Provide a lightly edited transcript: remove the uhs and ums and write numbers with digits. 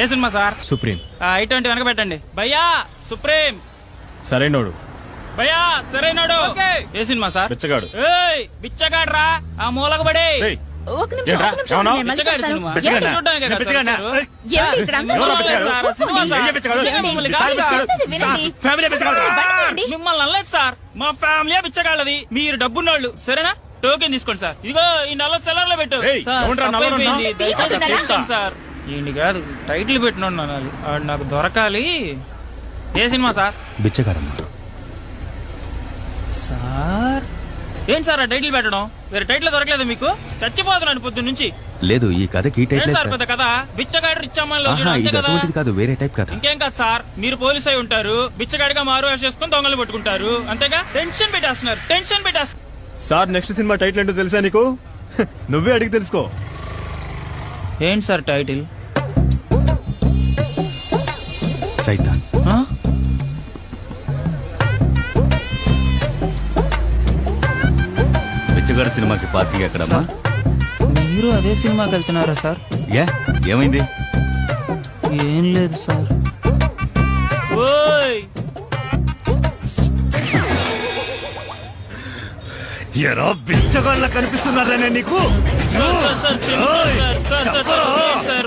ఏ cinema sir? Supreme. I20 వెనక పెట్టండి. భయ్యా సుప్రీం. సరైనోడు. భయ్యా సరైనోడు. ఏ సినిమా సార్? బిచ్చగాడు. ఏయ్ బిచ్చగాడు రా, ఆ మూలకు పడే. ఏయ్, ఒక నిమిషం, ఏంట్రా? ఒక నిమిషం, ఏమన్నా? నేను మళ్ళీ బిచ్చగాడు చేస్తాను. సినిమా. బిచ్చగాడినా? చూడ్డానికే కదా బిచ్చగాడినా? సార్ వచ్చారు. ఏమండి ఇక్కడ అందరూ ఎవరు చూస్తున్నారు? బిచ్చగాడు? Cinema sir. ఏ బిచ్చగాడు? ఏమండి? మిమ్మల్ని కాదు నేను సార్. చెప్పేది వినండి. ఫ్యామిలీ బిచ్చగాడు. బండి తీయండి. మిమ్మల్ని అనలేదు సార్, మా ఫ్యామిలీ బిచ్చగాళ్ళది. మీరు డబ్బున్నోళ్ళు సరేనా? టోకెన్ తీసుకోండి సార్. ఇదిగో ఈ నల్ల సెల్లర్ లో పెట్టు. ఏయ్, సార్, ఎవడ్రా తప్పు నల్లరున్నా? అయిపోయింది. దయచేసి తీసుకున్నారా? క్షమించండి సార్. ఈయన కాదు టైటిల్ పెట్టినోడు అనాలి. ఆడు నాకు దొరకాలి. ఏ సినిమా సార్? బిచ్చగాడమ్మా. సార్ ఏంటి సార్ ఆ టైటిల్ పెట్టడం? వేరే టైటిల్ దొరకలేదు మీకు? చచ్చిపోతున్నాను పొద్దున్న నుంచి. లేదు ఈ కథకి ఏంటి టైటిల్ సార్ పెద్ద కదా? బిచ్చగాడు రిచ్చామని ఆహా ఇది కదా. అటువంటిది కాదు, వేరే టైప్ కథ. ఇంకేం కాదు సార్, మీరు పోలీస్ అయి ఉంటారు, బిచ్చగాడిగా మారు వేషం చేసుకుని దొంగలు పట్టుకుంటారు అంతేగా. టెన్షన్ పెట్టేస్తున్నారు, టెన్షన్ పెట్టేస్తున్నారు. సార్ నెక్స్ట్ సినిమా టైటిల్ ఏంటో తెలుసా నీకు? నువ్వే అడిగి తెలుసుకో. ఏంటి సార్ టైటిల్? సైతాన్. ఆ? బిచ్చగాడు సినిమాకి పార్కింగ్ ఎక్కడమ్మా? మీరు అదే సినిమాకి వెళ్తున్నారా సార్? ఏమైంది? ఏం లేదు సార్. ఓయ్ ఎరా బిచ్చగాళ్ళ కనిపిస్తున్నారనే నీకు? సార్, సార్, సార్, క్షమించండి sir. Sir, sir, sir, please sir,